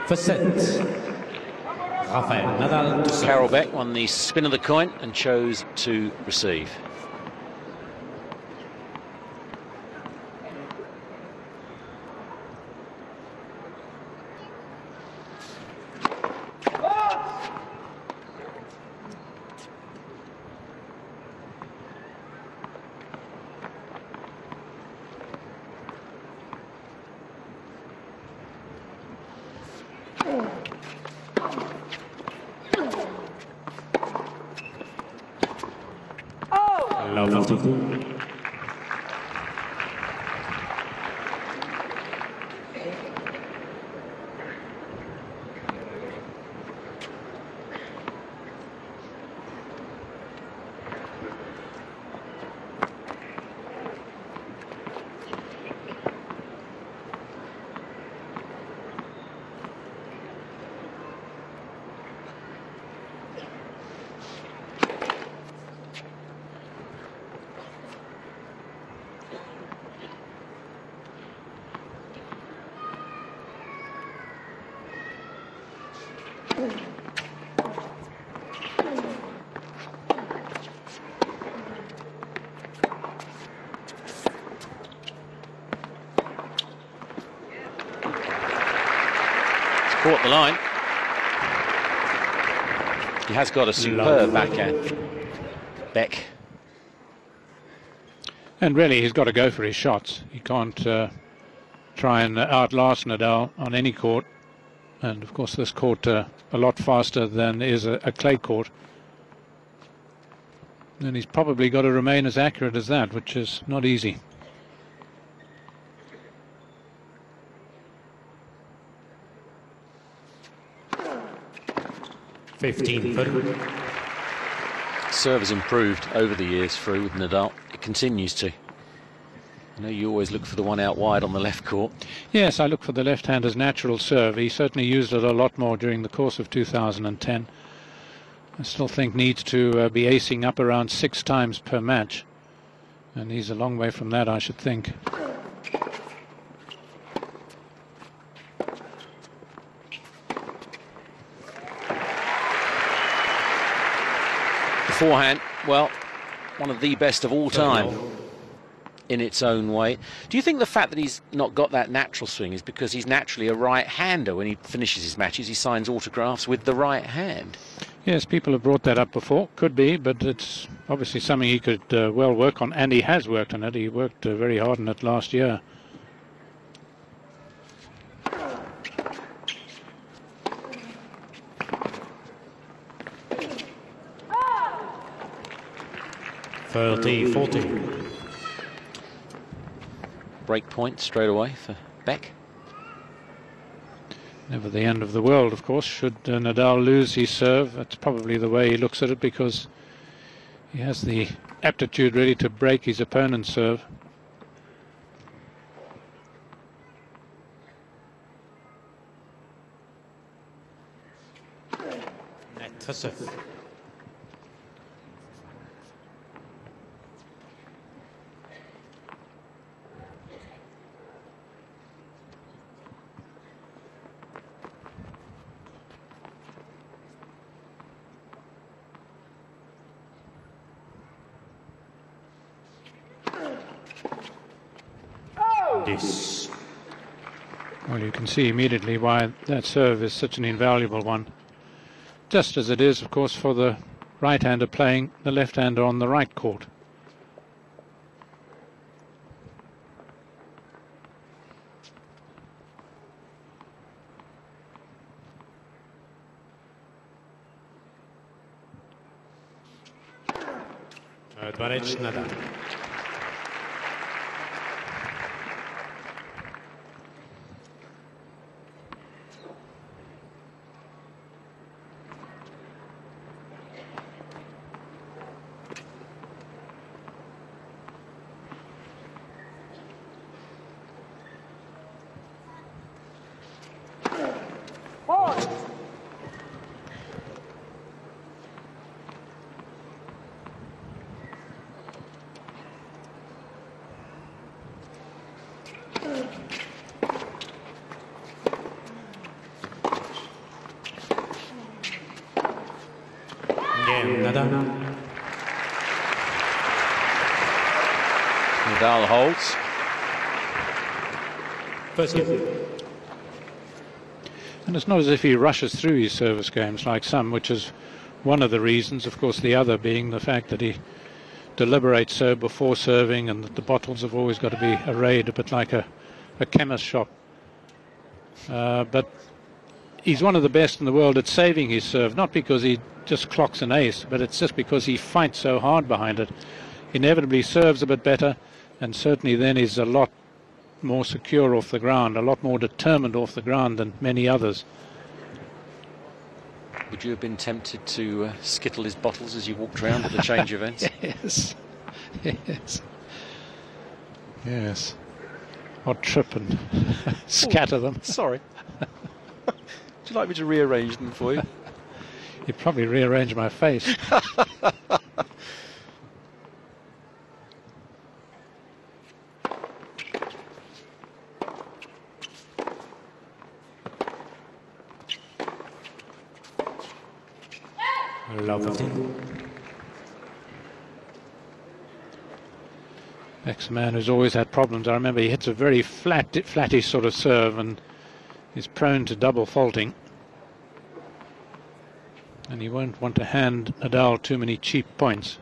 For set, Rafael Nadal to Carol Beck won the spin of the coin and chose to receive. Caught the line. He has got a superb backhand, Beck. And really, he's got to go for his shots. He can't try and outlast Nadal on any court. And of course, this court a lot faster than is a clay court. And he's probably got to remain as accurate as that, which is not easy. Serve has improved over the years through with Nadal. It continues to. I know you always look for the one out wide on the left court. Yes, I look for the left-hander's natural serve. He certainly used it a lot more during the course of 2010. I still think needs to be acing up around 6 times per match. And he's a long way from that, I should think. Forehand, well, one of the best of all time in its own way. Do you think the fact that he's not got that natural swing is because he's naturally a right-hander? When he finishes his matches, he signs autographs with the right hand. Yes, people have brought that up before. Could be, but it's obviously something he could well work on, and he has worked on it. He worked very hard on it last year. Break point straight away for Beck. Never the end of the world, of course. Should Nadal lose his serve, that's probably the way he looks at it, because he has the aptitude ready to break his opponent's serve. Well, you can see immediately why that serve is such an invaluable one. Just as it is, of course, for the right-hander playing the left-hander on the right court. Nadal. game, Nadal. Nadal holds. First game. And it's not as if he rushes through his service games like some, which is one of the reasons. Of course, the other being the fact that he deliberates so before serving, and that the bottles have always got to be arrayed a bit like a chemist shop. But he's one of the best in the world at saving his serve, not because he just clocks an ace, but it's just because he fights so hard behind it. Inevitably serves a bit better, and certainly then is a lot more secure off the ground, a lot more determined off the ground than many others. Would you have been tempted to skittle his bottles as you walked around at the change events? Yes. Yes. Yes. Or trip and scatter them. Sorry. Would you like me to rearrange them for you? You'd probably rearrange my face. Love 15. Beck's a man who's always had problems. I remember he hits a very flattish sort of serve and is prone to double faulting. And he won't want to hand Nadal too many cheap points.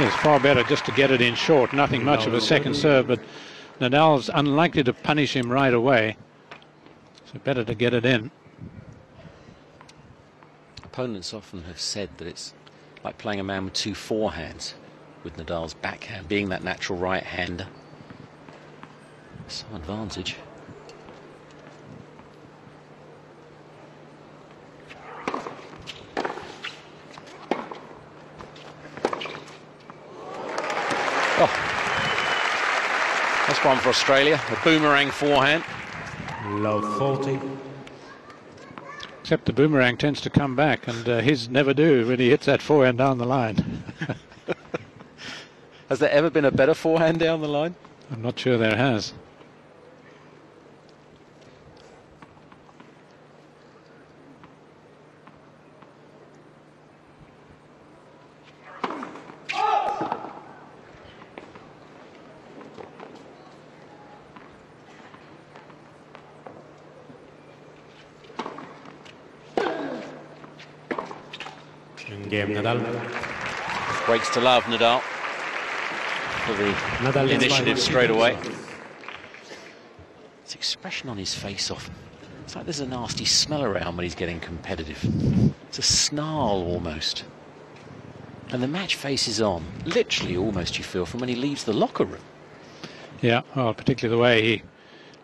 It's far better just to get it in short, nothing much of a second serve, but Nadal's unlikely to punish him right away, so better to get it in. Opponents often have said that it's like playing a man with two forehands, with Nadal's backhand being that natural right-hander. Some advantage. That's one for Australia, a boomerang forehand. Love 40. Except the boomerang tends to come back, and his never do when he hits that forehand down the line. Has there ever been a better forehand down the line? I'm not sure there has. Game, Nadal. Breaks to love, Nadal, for the Nadal initiative straight away. His expression on his face often, it's like there's a nasty smell around when he's getting competitive. It's a snarl almost. And the match face is on, literally almost, you feel, from when he leaves the locker room. Yeah, well, particularly the way he,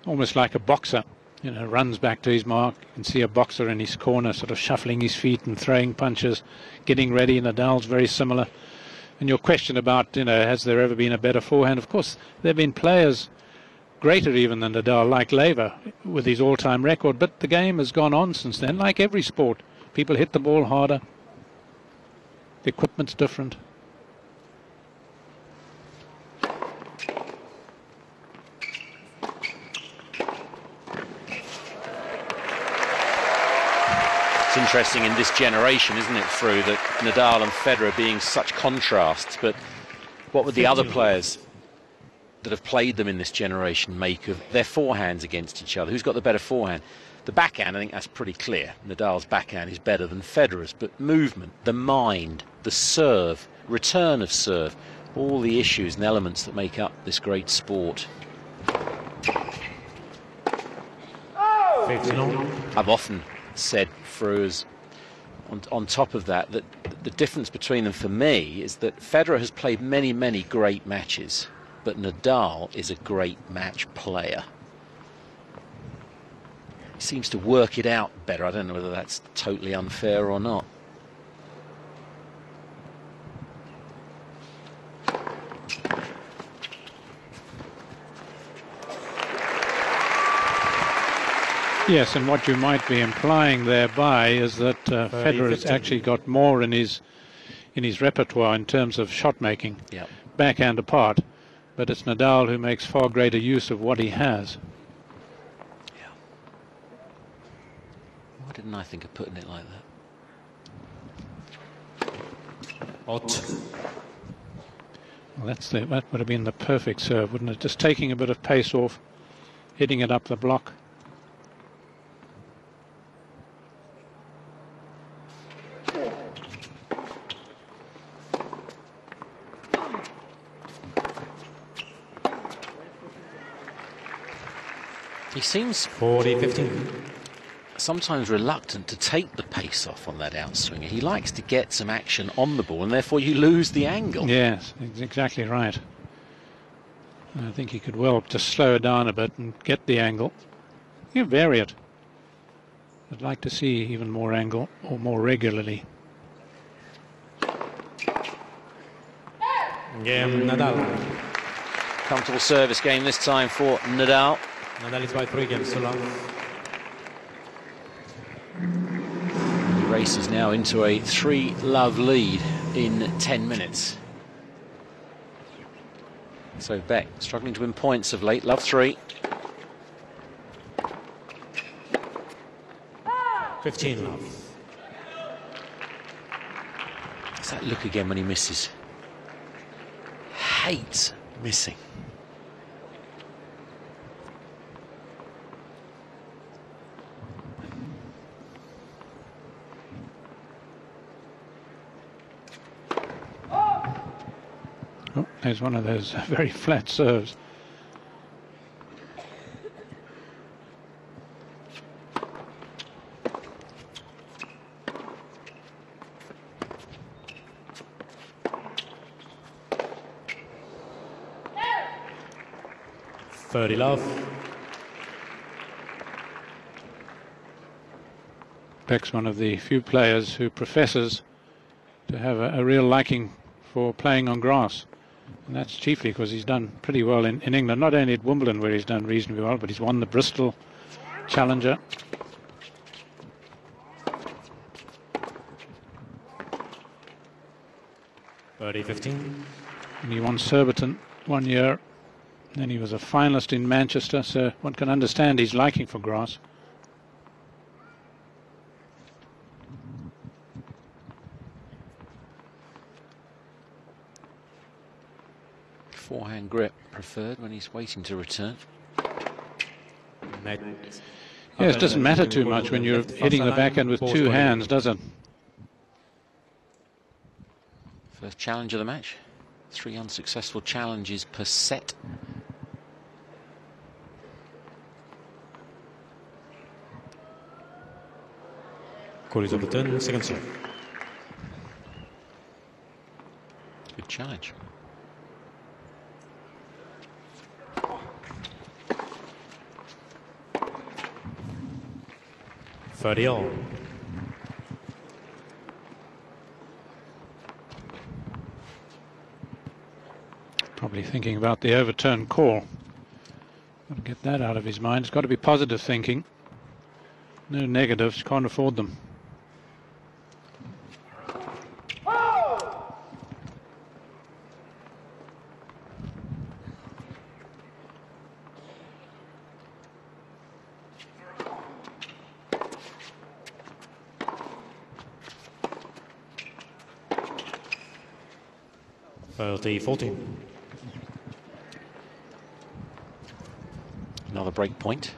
almost like a boxer, you know, runs back to his mark. You can see a boxer in his corner sort of shuffling his feet and throwing punches, getting ready. Nadal's very similar. And your question about, you know, has there ever been a better forehand? Of course, there have been players greater even than Nadal, like Lever, with his all-time record. But the game has gone on since then, like every sport. People hit the ball harder. The equipment's different. It's interesting in this generation, isn't it, Fru, that Nadal and Federer being such contrasts, but what would the other players that have played them in this generation make of their forehands against each other? Who's got the better forehand? The backhand, I think that's pretty clear. Nadal's backhand is better than Federer's, but movement, the mind, the serve, return of serve, all the issues and elements that make up this great sport. 15 on. I've often said, Fru, on top of that, that the difference between them for me is that Federer has played many, many great matches, but Nadal is a great match player. He seems to work it out better. I don't know whether that's totally unfair or not. Yes, and what you might be implying thereby is that Federer has actually got more in his repertoire in terms of shot making, Yep. backhand apart, but it's Nadal who makes far greater use of what he has. Yeah. Why didn't I think of putting it like that? Out. Well, that would have been the perfect serve, wouldn't it? Just taking a bit of pace off, hitting it up the block. He seems 40-15. sometimes reluctant to take the pace off on that outswinger. He likes to get some action on the ball, and therefore you lose the angle. Yes, exactly right. I think he could well just slow it down a bit and get the angle. You vary it. I'd like to see even more angle or more regularly. Game Nadal. Comfortable service game this time for Nadal. Nadal is by 3 games to love. The race is now into a 3-love lead in 10 minutes. So Beck struggling to win points of late. Love 3. 15 love. It's that look again when he misses. Hates missing. Oh, there's one of those very flat serves. $30 love. Beck's one of the few players who professes to have a real liking for playing on grass. And that's chiefly because he's done pretty well in England, not only at Wimbledon where he's done reasonably well, but he's won the Bristol Challenger. $30-15. And he won Surbiton one year. Then he was a finalist in Manchester, so one can understand his liking for grass. Forehand grip preferred when he's waiting to return. Net. Yes, it doesn't matter too much when you're hitting the backhand with two hands, does it? First challenge of the match. 3 unsuccessful challenges per set. Call is over 10, second serve. Good challenge. $30 all. Probably thinking about the overturned call. Got to get that out of his mind. It's got to be positive thinking. No negatives, can't afford them. $30-14. Another break point.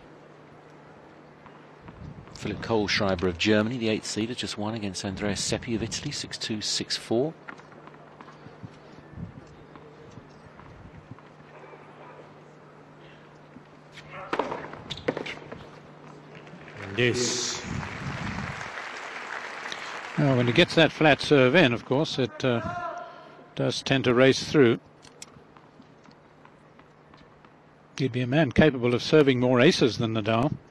Philip Kohlschreiber of Germany, the 8th seeder, just won against Andrea Seppi of Italy, 6-2, 6-4. Yes. Well, when he gets that flat serve in, of course, it does tend to race through. He'd be a man capable of serving more aces than Nadal.